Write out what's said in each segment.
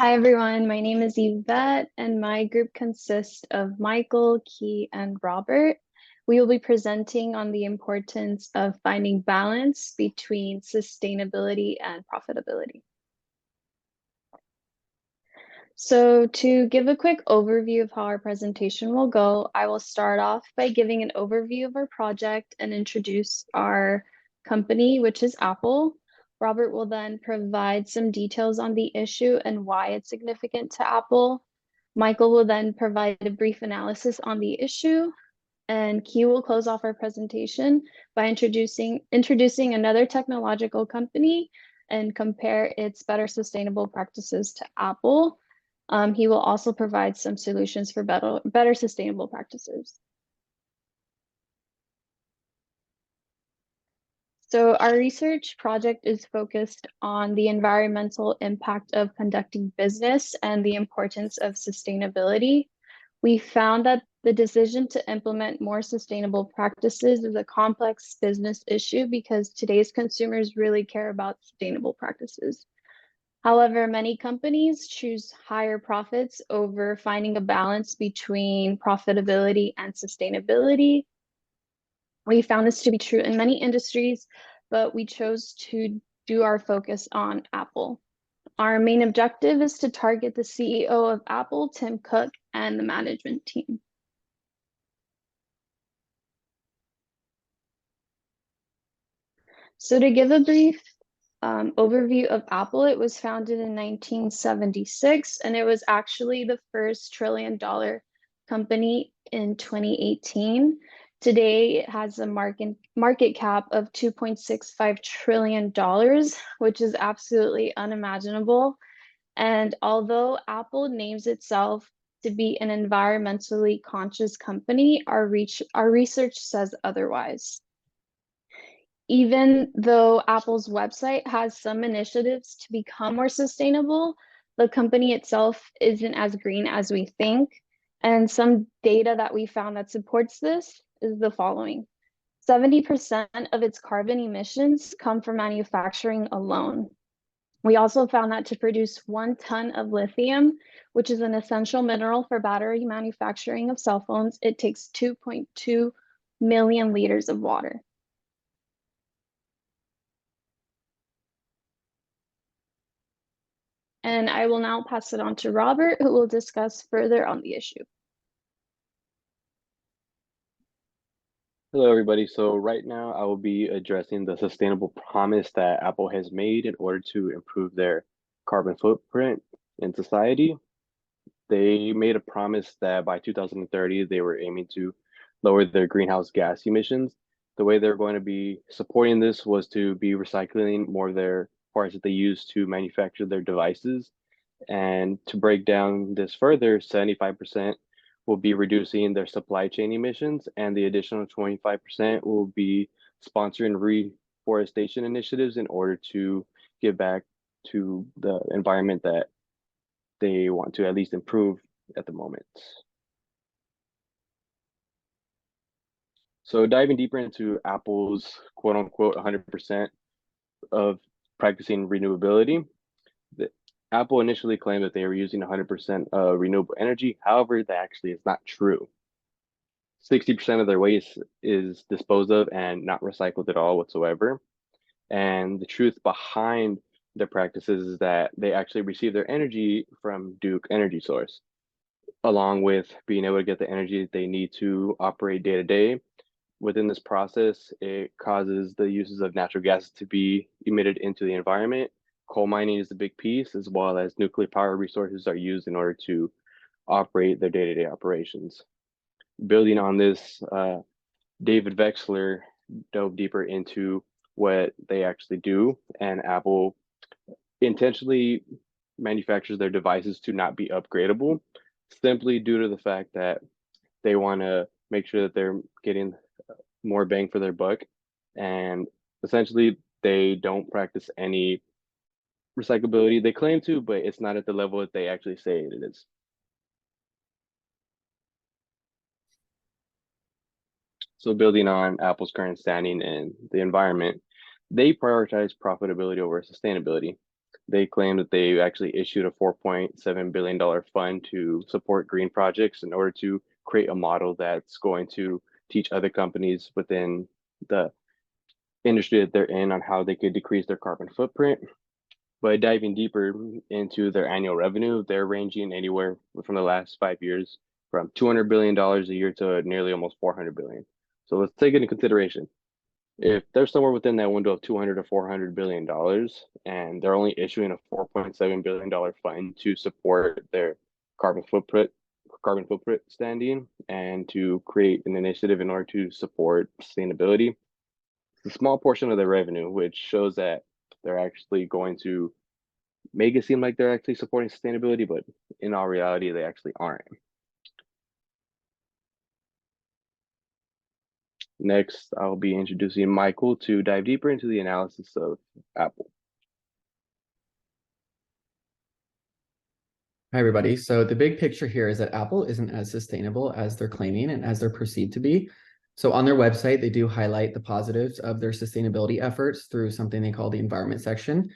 Hi everyone, my name is Yvette and my group consists of Michael, Key, and Robert. We will be presenting on the importance of finding balance between sustainability and profitability. So to give a quick overview of how our presentation will go, I will start off by giving an overview of our project and introduce our company, which is Apple. Robert will then provide some details on the issue and why it's significant to Apple. Michael will then provide a brief analysis on the issue, and Key will close off our presentation by introducing another technological company and compare its better sustainable practices to Apple. He will also provide some solutions for better sustainable practices. So our research project is focused on the environmental impact of conducting business and the importance of sustainability. We found that the decision to implement more sustainable practices is a complex business issue because today's consumers really care about sustainable practices. However, many companies choose higher profits over finding a balance between profitability and sustainability. We found this to be true in many industries, but we chose to do our focus on Apple. Our main objective is to target the CEO of Apple, Tim Cook, and the management team. So to give a brief overview of Apple, it was founded in 1976, and it was actually the first trillion-dollar company in 2018. Today, it has a market cap of $2.65 trillion, which is absolutely unimaginable. And although Apple names itself to be an environmentally conscious company, our research says otherwise. Even though Apple's website has some initiatives to become more sustainable, the company itself isn't as green as we think. And some data that we found that supports this is the following. 70% of its carbon emissions come from manufacturing alone. We also found that to produce 1 ton of lithium, which is an essential mineral for battery manufacturing of cell phones, it takes 2.2 million liters of water. And I will now pass it on to Robert, who will discuss further on the issue. Hello, everybody. So right now I will be addressing the sustainable promise that Apple has made in order to improve their carbon footprint in society. They made a promise that by 2030, they were aiming to lower their greenhouse gas emissions. The way they're going to be supporting this was to be recycling more of their parts that they use to manufacture their devices. And to break down this further, 75% will be reducing their supply chain emissions, and the additional 25% will be sponsoring reforestation initiatives in order to give back to the environment that they want to at least improve at the moment. So diving deeper into Apple's quote unquote 100% of practicing renewability, Apple initially claimed that they were using 100% renewable energy. However, that actually is not true. 60% of their waste is disposed of and not recycled at all whatsoever. And the truth behind their practices is that they actually receive their energy from Duke Energy Source, along with being able to get the energy that they need to operate day to day. Within this process, it causes the uses of natural gas to be emitted into the environment. Coal mining is a big piece, as well as nuclear power resources are used in order to operate their day-to-day operations. Building on this, David Wexler dove deeper into what they actually do, and Apple intentionally manufactures their devices to not be upgradable, simply due to the fact that they want to make sure that they're getting more bang for their buck. And essentially, they don't practice any recyclability. They claim to, but it's not at the level that they actually say it is. So building on Apple's current standing in the environment, they prioritize profitability over sustainability. They claim that they actually issued a $4.7 billion fund to support green projects in order to create a model that's going to teach other companies within the industry that they're in on how they could decrease their carbon footprint. But diving deeper into their annual revenue, they're ranging anywhere from the last 5 years from $200 billion a year to nearly almost 400 billion. So let's take it into consideration. If they're somewhere within that window of 200 to 400 billion dollars, and they're only issuing a 4.7 billion dollar fund to support their carbon footprint standing and to create an initiative in order to support sustainability, it's a small portion of their revenue, which shows that they're actually going to make it seem like they're actually supporting sustainability, but in all reality, they actually aren't. Next, I'll be introducing Michael to dive deeper into the analysis of Apple. Hi, everybody. So the big picture here is that Apple isn't as sustainable as they're claiming and as they're perceived to be. So on their website, they do highlight the positives of their sustainability efforts through something they call the environment section.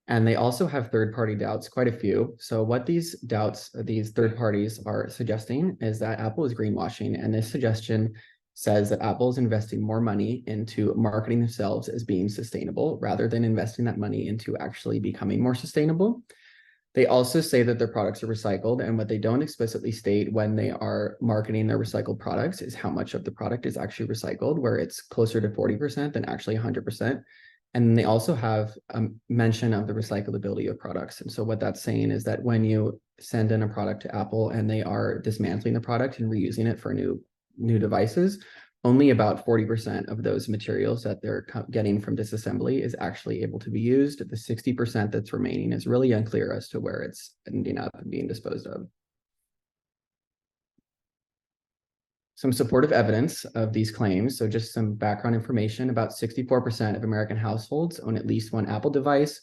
And they also have third-party doubts, quite a few. So what these doubts, these third parties are suggesting is that Apple is greenwashing. And this suggestion says that Apple is investing more money into marketing themselves as being sustainable rather than investing that money into actually becoming more sustainable. They also say that their products are recycled, and what they don't explicitly state when they are marketing their recycled products is how much of the product is actually recycled, where it's closer to 40% than actually 100%. And they also have a mention of the recyclability of products. And so what that's saying is that when you send in a product to Apple and they are dismantling the product and reusing it for new devices, only about 40% of those materials that they're getting from disassembly is actually able to be used. The 60% that's remaining is really unclear as to where it's ending up and being disposed of. Some supportive evidence of these claims. So just some background information, about 64% of American households own at least one Apple device.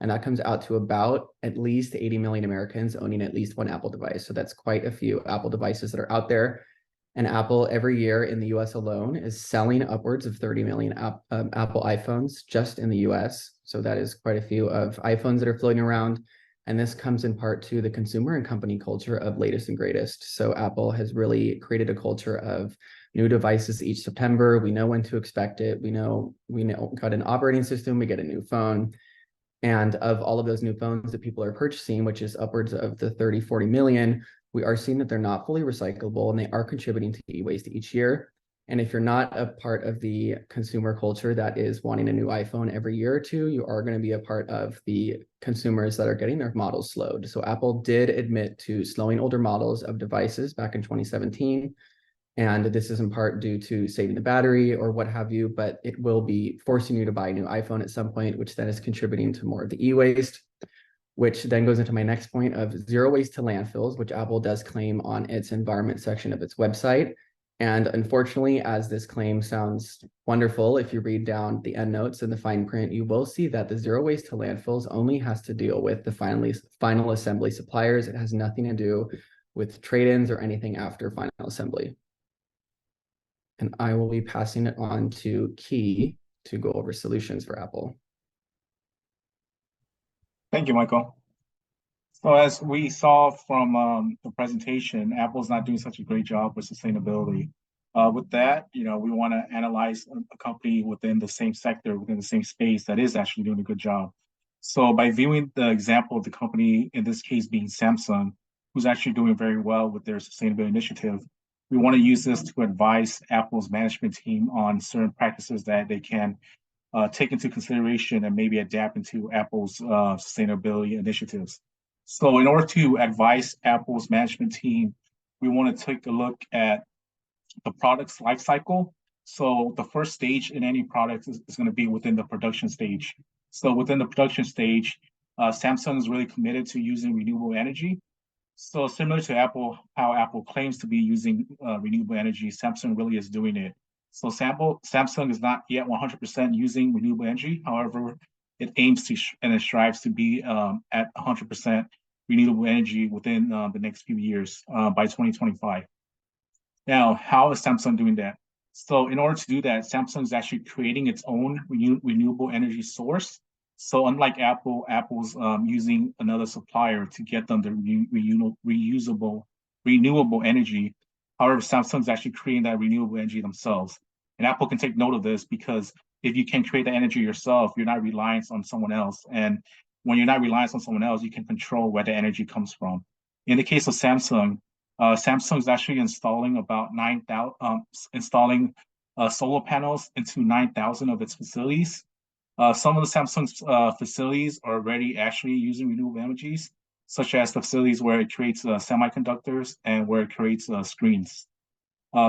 And that comes out to about at least 80 million Americans owning at least one Apple device. So that's quite a few Apple devices that are out there. And Apple every year in the US alone is selling upwards of 30 million Apple iPhones just in the US. So that is quite a few of iPhones that are floating around. And this comes in part to the consumer and company culture of latest and greatest. So Apple has really created a culture of new devices each September. We know when to expect it. We know got an operating system, we get a new phone. And of all of those new phones that people are purchasing, which is upwards of the 30, 40 million, we are seeing that they're not fully recyclable and they are contributing to e-waste each year. And if you're not a part of the consumer culture that is wanting a new iPhone every year or two, you are going to be a part of the consumers that are getting their models slowed. So Apple did admit to slowing older models of devices back in 2017. And this is in part due to saving the battery or what have you, but it will be forcing you to buy a new iPhone at some point, which then is contributing to more of the e-waste, which then goes into my next point of zero waste to landfills, which Apple does claim on its environment section of its website. And unfortunately, as this claim sounds wonderful, if you read down the endnotes and the fine print, you will see that the zero waste to landfills only has to deal with the final assembly suppliers. It has nothing to do with trade-ins or anything after final assembly. And I will be passing it on to Key to go over solutions for Apple. Thank you, Michael. So as we saw from the presentation, Apple's not doing such a great job with sustainability. With that, we want to analyze a company within the same sector, within the same space that is actually doing a good job. So by viewing the example of the company, in this case being Samsung, who's actually doing very well with their sustainability initiative, we want to use this to advise Apple's management team on certain practices that they can take into consideration and maybe adapt into Apple's sustainability initiatives. So in order to advise Apple's management team, we want to take a look at the product's life cycle. So the first stage in any product is going to be within the production stage. So within the production stage, Samsung is really committed to using renewable energy. So similar to Apple, how Apple claims to be using renewable energy, Samsung really is doing it. So Samsung is not yet 100% using renewable energy. However, it aims to and it strives to be at 100% renewable energy within the next few years by 2025. Now, how is Samsung doing that? So in order to do that, Samsung is actually creating its own renewable energy source. So unlike Apple, Apple's using another supplier to get them the renewable energy. However, Samsung's actually creating that renewable energy themselves. And Apple can take note of this because if you can create the energy yourself, you're not reliant on someone else. And when you're not reliant on someone else, you can control where the energy comes from. In the case of Samsung, Samsung is actually installing about 9,000, solar panels into 9,000 of its facilities. Some of the Samsung's facilities are already actually using renewable energies, such as the facilities where it creates semiconductors and where it creates screens.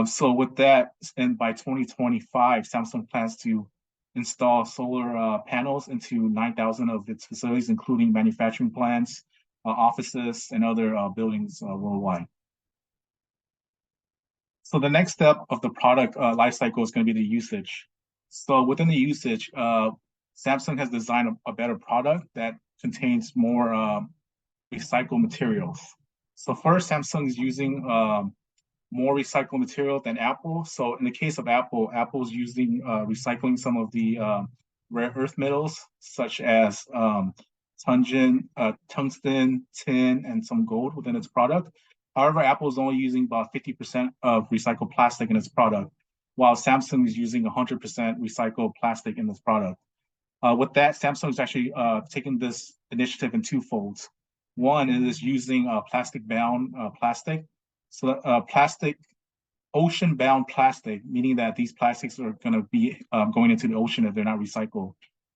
So with that, and by 2025, Samsung plans to install solar panels into 9,000 of its facilities, including manufacturing plants, offices, and other buildings worldwide. So the next step of the product life cycle is going to be the usage. So within the usage, Samsung has designed a better product that contains more recycled materials. So first, Samsung is using more recycled material than Apple. So in the case of Apple, Apple's using recycling some of the rare earth metals, such as tungsten, tin, and some gold within its product. However, Apple is only using about 50% of recycled plastic in its product, while Samsung is using 100% recycled plastic in its product. With that, Samsung is actually taking this initiative in two folds. One is using plastic-bound plastic. So ocean-bound plastic, meaning that these plastics are going to be going into the ocean if they're not recycled.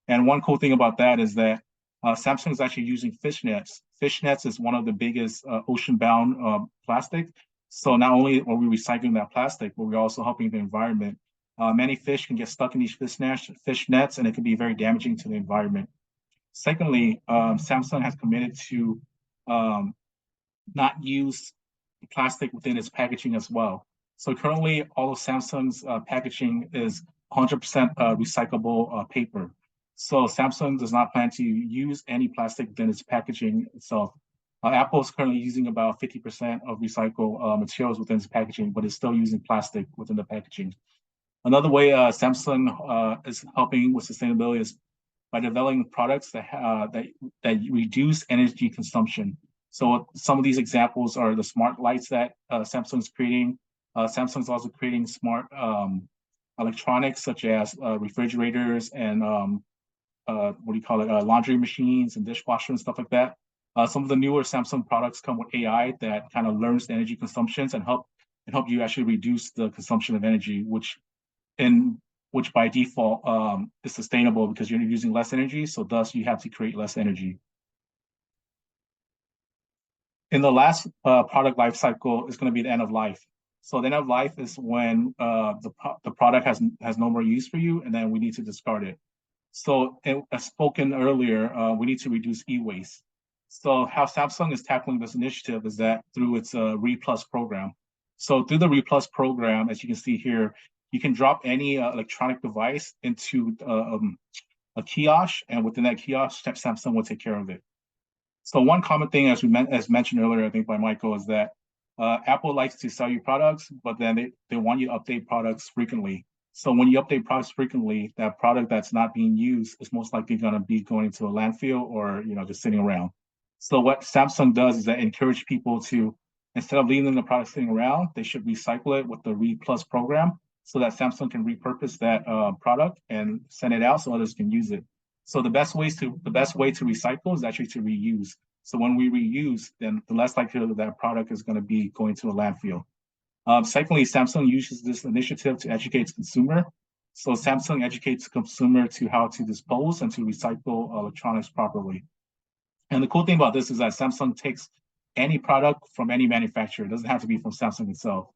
And one cool thing about that is that Samsung is actually using fish nets. Fish nets is one of the biggest ocean-bound plastic. So not only are we recycling that plastic, but we're also helping the environment. Many fish can get stuck in these fish nets, and it can be very damaging to the environment. Secondly, Samsung has committed to not use plastic within its packaging as well. So currently, all of Samsung's packaging is 100% recyclable paper. So Samsung does not plan to use any plastic within its packaging itself. Apple is currently using about 50% of recycled materials within its packaging, but is still using plastic within the packaging. Another way Samsung is helping with sustainability is by developing products that reduce energy consumption. So some of these examples are the smart lights that Samsung is creating. Samsung is also creating smart electronics such as refrigerators and laundry machines and dishwashers and stuff like that. Some of the newer Samsung products come with AI that kind of learns the energy consumptions and help you actually reduce the consumption of energy, which by default is sustainable because you're using less energy, so thus you have to create less energy. In the last product life cycle is going to be the end of life. So the end of life is when the product has no more use for you, and then we need to discard it. So as spoken earlier, we need to reduce e-waste. So how Samsung is tackling this initiative is that through its RE+ program. So through the RE+ program, as you can see here, you can drop any electronic device into a kiosk, and within that kiosk, Samsung will take care of it. So one common thing, as mentioned earlier, I think by Michael, is that Apple likes to sell you products, but then they want you to update products frequently. So when you update products frequently, that product that's not being used is most likely going to be going into a landfill or just sitting around. So what Samsung does is that encourage people to, instead of leaving the product sitting around, they should recycle it with the RE+ program, so that Samsung can repurpose that product and send it out so others can use it. So the best way to recycle is actually to reuse. So when we reuse, then the less likelihood that product is going to be going to a landfill. Secondly, Samsung uses this initiative to educate its consumer. So Samsung educates the consumer to how to dispose and to recycle electronics properly. And the cool thing about this is that Samsung takes any product from any manufacturer. It doesn't have to be from Samsung itself.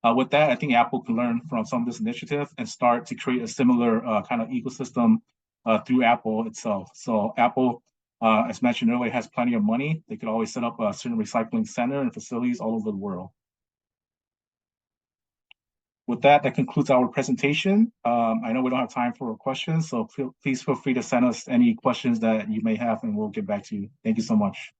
With that, I think Apple can learn from some of this initiative and start to create a similar kind of ecosystem through Apple itself. So Apple, as mentioned earlier, has plenty of money. They could always set up a certain recycling center and facilities all over the world. With that concludes our presentation. I know we don't have time for questions, so please feel free to send us any questions that you may have, and we'll get back to you. Thank you so much.